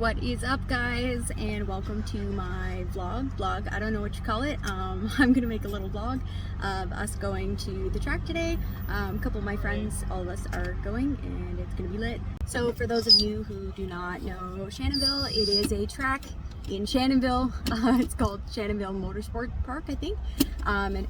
What is up, guys, and welcome to my vlog. I don't know what you call it. I'm gonna make a little vlog of us going to the track today. A couple of my friends, all of us are going, and it's gonna be lit. So for those of you who do not know Shannonville, it is a track in Shannonville. It's called Shannonville Motorsport Park, I think. And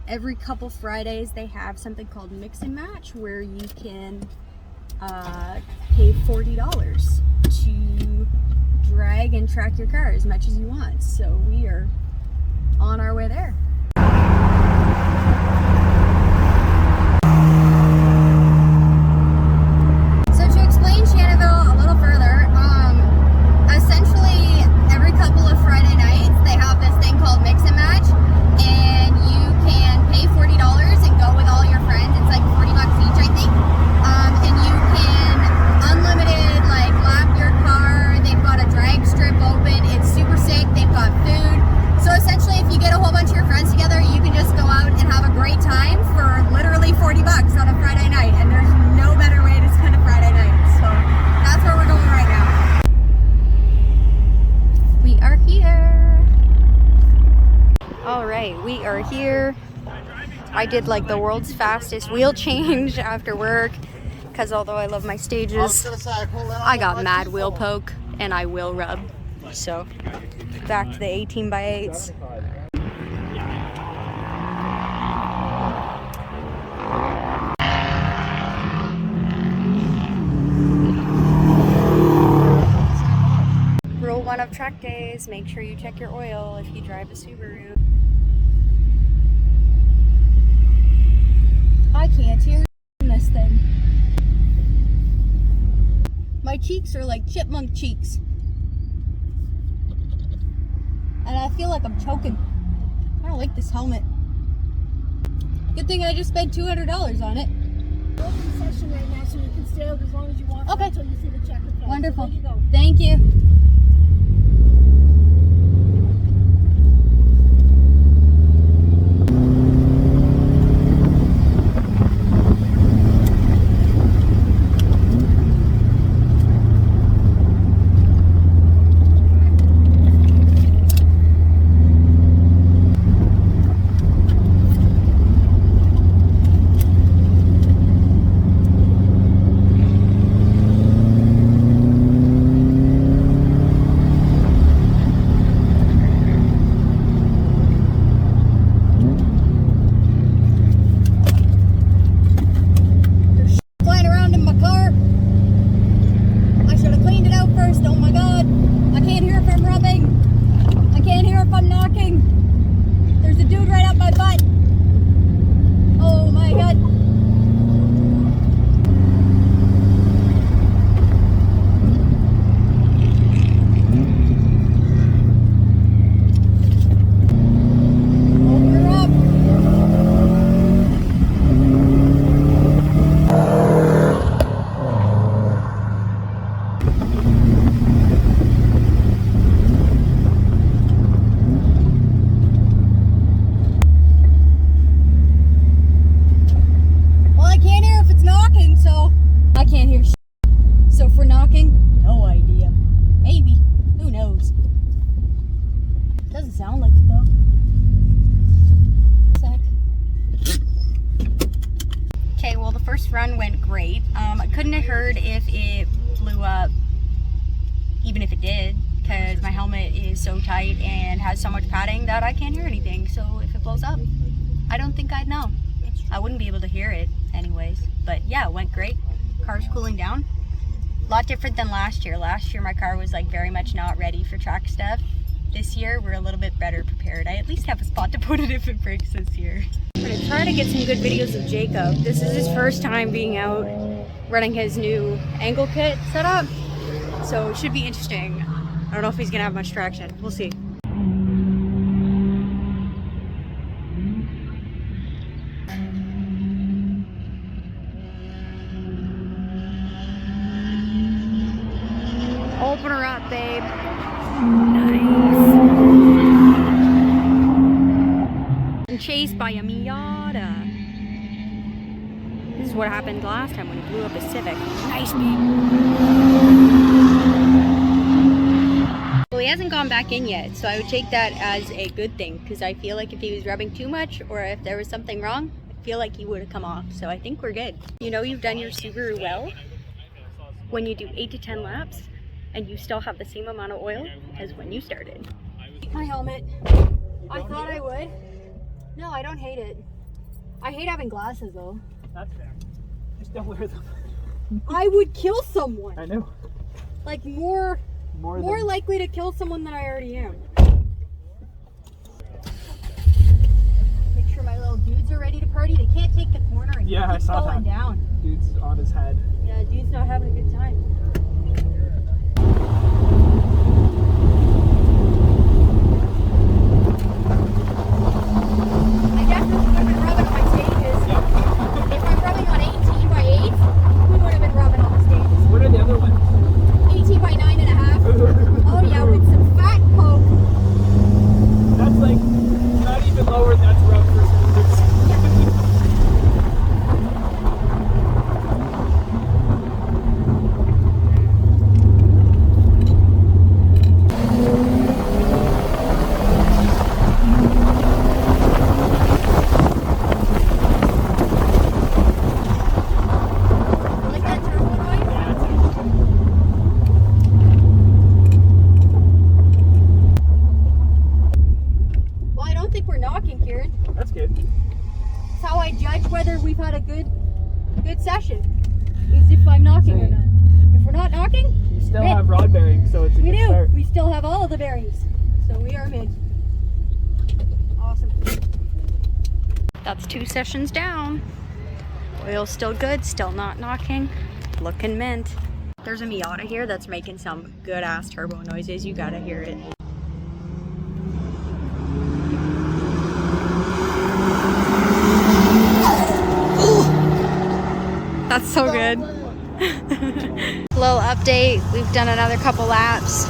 every couple Fridays they have something called Mix and Match, where you can pay $40 to drag and track your car as much as you want. So we are on our way there. So to explain Shannonville a little further, essentially every couple of Friday nights they have this thing called Mix and Match, and you can pay $40 and go with all your friends. It's like $40 each, I think. And you can unlimited like lap your car. They've got a drag strip open. It's super sick. They've got food. So essentially, if you get a whole bunch of your friends together, you can just go out and have a great time for literally $40 on a Friday night. And there's no better way to spend a Friday night. So that's where we're going right now. We are here. All right, we are here. I did like the world's fastest wheel change after work, because although I love my stages, I got mad wheel poke and I wheel rub. So back to the 18x8s. Rule 1 of track days: make sure you check your oil if you drive a Subaru. I can't hear this thing. My cheeks are like chipmunk cheeks. And I feel like I'm choking. I don't like this helmet. Good thing I just spent $200 on it. Open session right now, so you can stay out as long as you want. Okay. Until you see the checker flag. Wonderful. So there you go. Thank you. Run went great. I couldn't have heard if it blew up, even if it did, because my helmet is so tight and has so much padding that I can't hear anything. So if it blows up, I don't think I'd know. I wouldn't be able to hear it anyways. But yeah, it went great. Car's cooling down. A lot different than last year. Last year my car was like very much not ready for track stuff. This year we're a little bit better prepared. I at least have a spot to put it if it breaks this year. I'm gonna try to get some good videos of Jacob. This is his first time being out running his new angle kit setup, so it should be interesting. I don't know if he's gonna have much traction. We'll see. Open her up, babe. Nice. And chased by a Miata. This is what happened last time when he blew up a Civic. Nice, babe. he hasn't gone back in yet, so I would take that as a good thing, because I feel like if he was rubbing too much or if there was something wrong, I feel like he would have come off. So I think we're good. You know you've done your Subaru well when you do 8 to 10 laps and you still have the same amount of oil as when you started. My helmet. I thought I would. No, I don't hate it. I hate having glasses though. That's fair. Just don't wear them. I would kill someone. I know. Like more likely to kill someone than I already am. Make sure my little dudes are ready to party. They can't take the corner and Yeah, I keep saw falling that. down. Dude's on his head. Yeah, dude's not having a good time. I definitely would have been rubbing on my stages. If I'm rubbing on 18 by 8, we would have been rubbing on the stages. What are the other ones? 18 by 9.5. Oh yeah, with some fat coke. That's like not even lower. That's rough for scooters. Like that turbo noise. Well, I don't think we're knocking, Kieran. That's good. It's how I judge whether we've had a good session. Is if I'm knocking or not. If we're not knocking, You still mid. have rod bearings, so it's a We good do. start. We still have all of the bearings. So we are mid. Awesome. That's 2 sessions down. Oil's still good, still not knocking. Looking mint. There's a Miata here that's making some good ass turbo noises. You gotta hear it. That's so good. Little update. We've done another couple laps.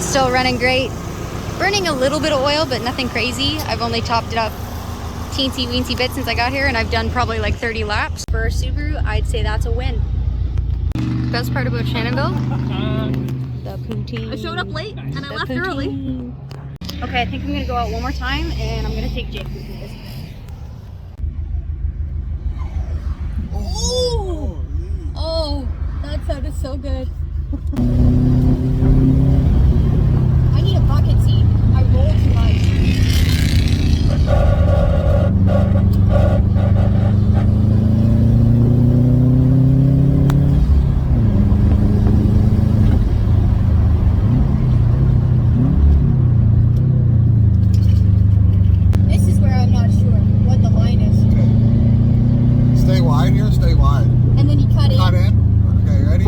Still running great. Burning a little bit of oil, but nothing crazy. I've only topped it up teensy weensy bit since I got here, and I've done probably like 30 laps. For a Subaru, I'd say that's a win. Best part about Shannonville? The poutine. I showed up late and I left early. Okay, I think I'm gonna go out one more time and I'm gonna take Jake with me this time. Oh! Oh, that sounded so good. I need a bucket seat. I roll too much. This is where I'm not sure what the line is. Stay wide here, stay wide. And then you cut in. Cut in. Okay, ready?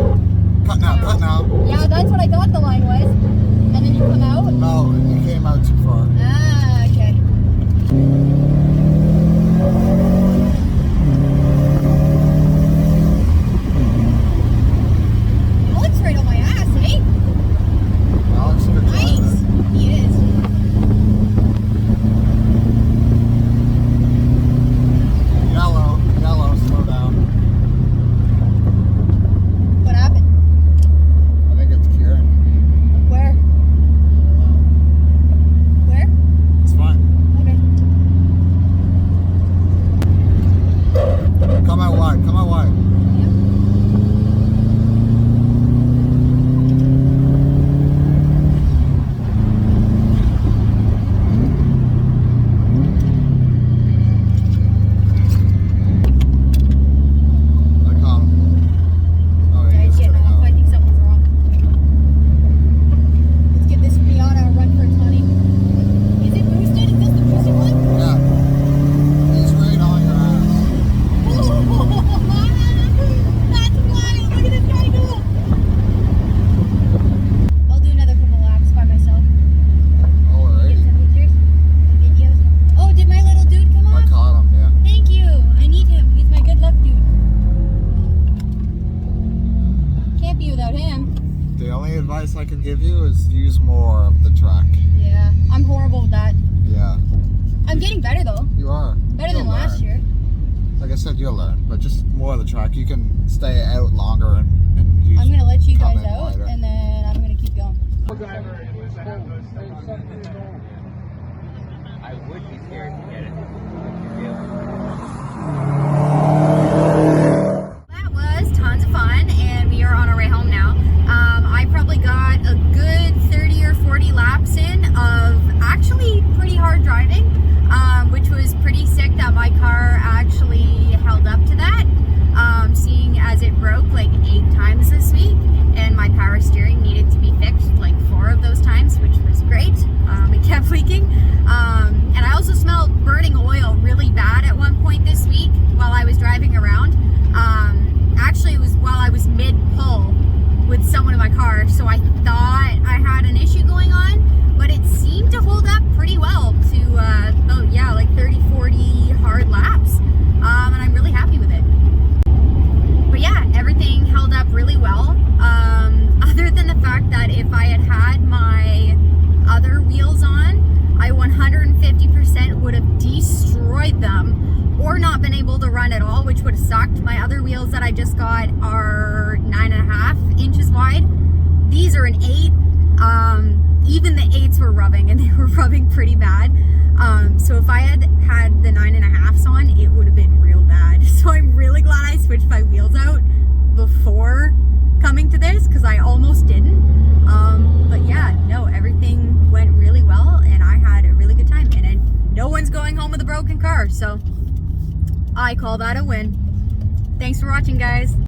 Cut now, cut now. Yeah, that's what I thought the line was. And then you come out. No, you came out too far. Ah, okay. Alex right on my ass, eh? Alex, good Nice. driver. He is. Yellow, yellow, slow down. What happened? I think it's Kieran. Where? Where? It's fine. Okay. Come out wide, come out wide. I caught him. Oh, Yeah, he he's is getting turning off. out. I think something's wrong. Let's give this Miata a run for its money. Is it boosted? Is this the boosted one? Yeah. He's right on your ass. That's wild. Look at this guy go. I'll do another couple laps by myself. Get Alrighty. some pictures, videos. Oh, did my little dude come I off? caught him, yeah. Thank you. I need him. He's my good luck dude. Can't be without him. The only advice I can give you is use more of the track. Yeah, I'm horrible with that. Yeah, I'm getting better though. you are. Better than You'll last learn. year. Like I said, you'll learn, but just more of the track. You can stay out longer and use. I'm gonna let you come guys in out wider. and then I'm gonna keep going. Driver, it was That was tons of fun, and we are on our way home now. I probably got a good 30 or 40 laps in of actually pretty hard driving, which was pretty sick that my car actually held up to that, seeing as it broke like 8 times this week, and my power steering needed to be fixed like 4 of those times, which was great. It kept leaking, and I also smelled burning oil really bad at one point this week while I was driving around. Actually, it was while I was mid-pull with someone in my car, so I thought I had an issue going on, but it seemed to hold up pretty well to about, yeah, like 30-40 hard laps, and I'm really happy with it. But yeah, everything held up really well, other than the fact that if I had had my other wheels on, I 150% would have destroyed them or not been able to run at all, which would have sucked. My other wheels that I just got are 9.5 inches wide. These are an 8. Even the 8s were rubbing, and they were rubbing pretty bad. So if I had had the 9.5s on, it would have been real bad. So I'm really glad I switched my wheels out before coming to this, because I almost didn't. But yeah, no, everything went really well, and I had a really good time. And no one's going home with a broken car, so I call that a win. Thanks for watching, guys.